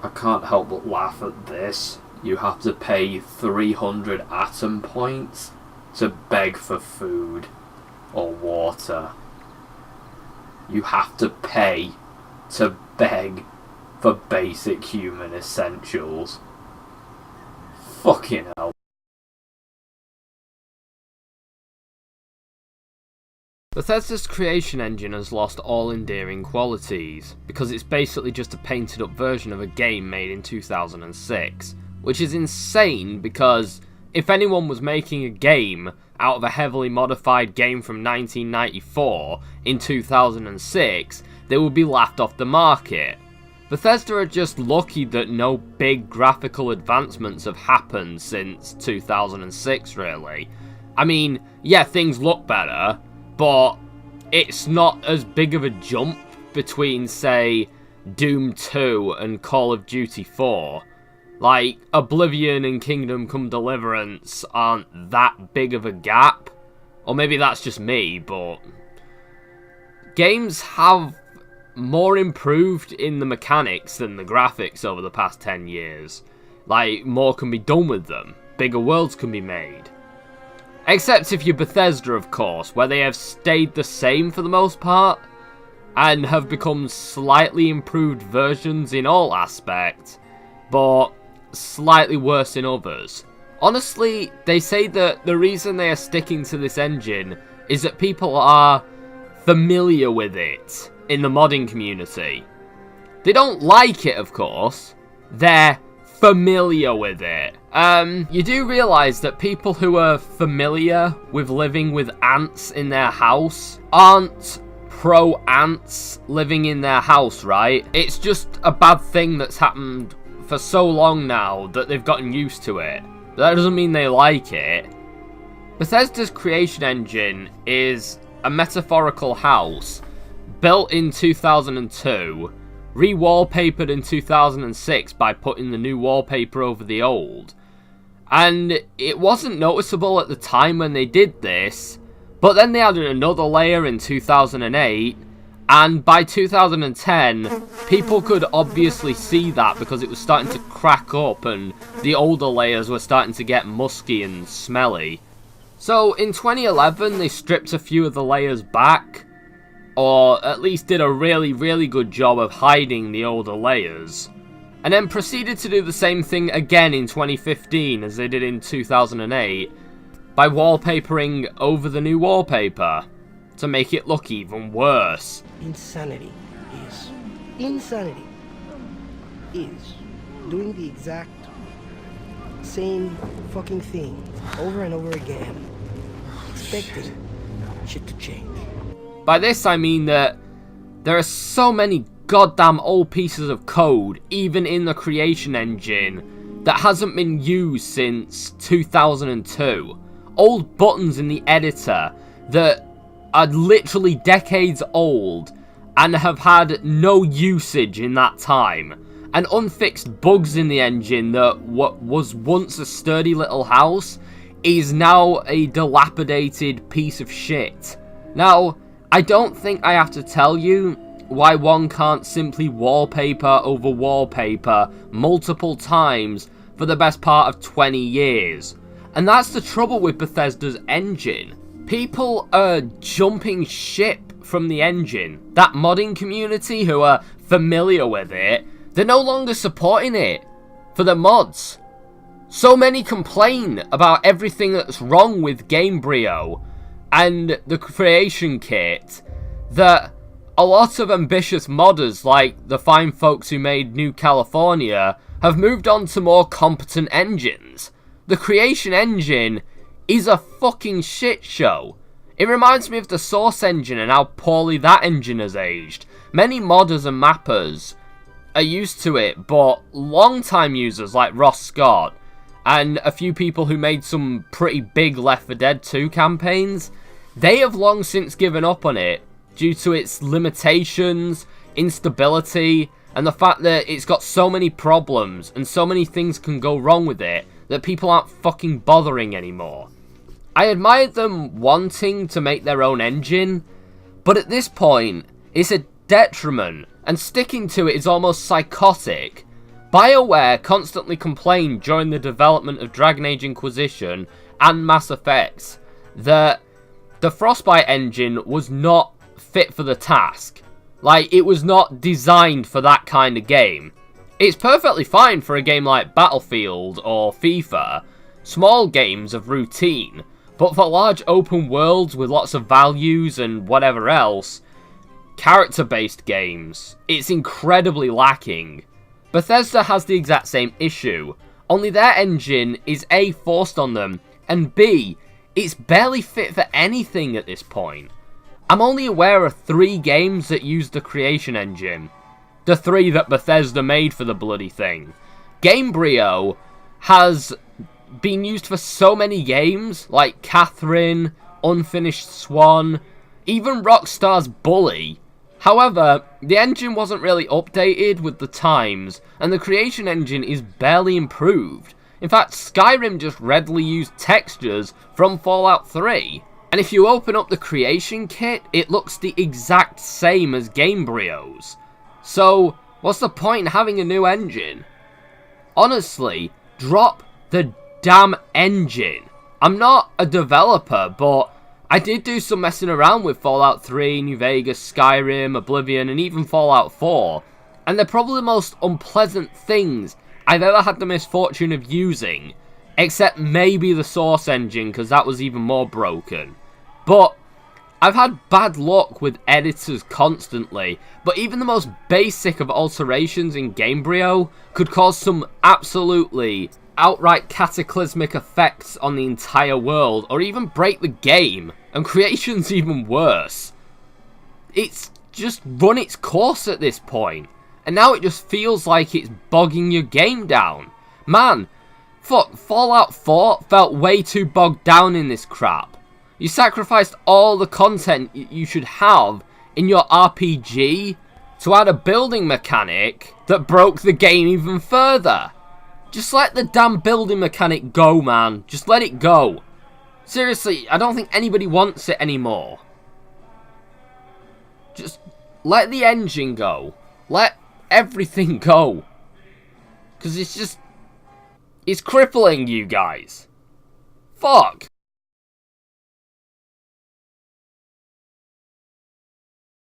I can't help but laugh at this. You have to pay 300 atom points to beg for food or water. You have to pay to beg for basic human essentials. Fucking hell. Bethesda's creation engine has lost all endearing qualities, because it's basically just a painted up version of a game made in 2006, which is insane because if anyone was making a game out of a heavily modified game from 1994 in 2006, they would be laughed off the market. Bethesda are just lucky that no big graphical advancements have happened since 2006 really. I mean, yeah, things look better, but it's not as big of a jump between, say, Doom 2 and Call of Duty 4. Like, Oblivion and Kingdom Come Deliverance aren't that big of a gap. Or maybe that's just me, but games have more improved in the mechanics than the graphics over the past 10 years. Like, more can be done with them. Bigger worlds can be made. Except if you're Bethesda, of course, where they have stayed the same for the most part, and have become slightly improved versions in all aspects, but slightly worse in others. Honestly, they say that the reason they are sticking to this engine is that people are familiar with it in the modding community. They don't like it, of course. They're familiar with it. You do realise that people who are familiar with living with ants in their house aren't pro-ants living in their house, right? It's just a bad thing that's happened for so long now that they've gotten used to it. That doesn't mean they like it. Bethesda's creation engine is a metaphorical house built in 2002, re-wallpapered in 2006 by putting the new wallpaper over the old. And it wasn't noticeable at the time when they did this, but then they added another layer in 2008, and by 2010, people could obviously see that because it was starting to crack up and the older layers were starting to get musky and smelly. So in 2011, they stripped a few of the layers back, or at least did a really good job of hiding the older layers, and then proceeded to do the same thing again in 2015 as they did in 2008 by wallpapering over the new wallpaper to make it look even worse. Insanity is doing the exact same fucking thing over and over again, expecting shit to change. By this I mean that there are so many goddamn old pieces of code, even in the creation engine, that hasn't been used since 2002. Old buttons in the editor that are literally decades old and have had no usage in that time. And unfixed bugs in the engine that what was once a sturdy little house is now a dilapidated piece of shit. Now, I don't think I have to tell you why one can't simply wallpaper over wallpaper multiple times for the best part of 20 years. And that's the trouble with Bethesda's engine. People are jumping ship from the engine. That modding community who are familiar with it, they're no longer supporting it for the mods. So many complain about everything that's wrong with Gamebryo and the creation kit that a lot of ambitious modders like the fine folks who made New California have moved on to more competent engines. The creation engine is a fucking shit show. It reminds me of the Source engine and how poorly that engine has aged. Many modders and mappers are used to it, but long-time users like Ross Scott and a few people who made some pretty big Left 4 Dead 2 campaigns, they have long since given up on it due to its limitations, instability, and the fact that it's got so many problems and so many things can go wrong with it that people aren't fucking bothering anymore. I admired them wanting to make their own engine, but at this point, it's a detriment, and sticking to it is almost psychotic. BioWare constantly complained during the development of Dragon Age Inquisition and Mass Effects that the Frostbite engine was not fit for the task. Like, it was not designed for that kind of game. It's perfectly fine for a game like Battlefield or FIFA, small games of routine, but for large open worlds with lots of values and whatever else, character-based games, it's incredibly lacking. Bethesda has the exact same issue, only their engine is A, forced on them, and B, it's barely fit for anything at this point. I'm only aware of 3 games that use the Creation Engine. The 3 that Bethesda made for the bloody thing. Gamebryo has been used for so many games, like Catherine, Unfinished Swan, even Rockstar's Bully. However, the engine wasn't really updated with the times, and the Creation Engine is barely improved. In fact, Skyrim just readily used textures from Fallout 3. And if you open up the Creation Kit, it looks the exact same as Gamebryo's. So, what's the point in having a new engine? Honestly, drop the damn engine. I'm not a developer, but I did do some messing around with Fallout 3, New Vegas, Skyrim, Oblivion, and even Fallout 4. And they're probably the most unpleasant things I've ever had the misfortune of using. Except maybe the Source engine, because that was even more broken. But I've had bad luck with editors constantly, but even the most basic of alterations in Gamebryo could cause some absolutely outright cataclysmic effects on the entire world, or even break the game, and Creation's even worse. It's just run its course at this point, and now it just feels like it's bogging your game down. Man, fuck, Fallout 4 felt way too bogged down in this crap. You sacrificed all the content you should have in your RPG to add a building mechanic that broke the game even further. Just let the damn building mechanic go, man. Just let it go. Seriously, I don't think anybody wants it anymore. Just let the engine go. Let everything go. Because it's crippling you guys. Fuck.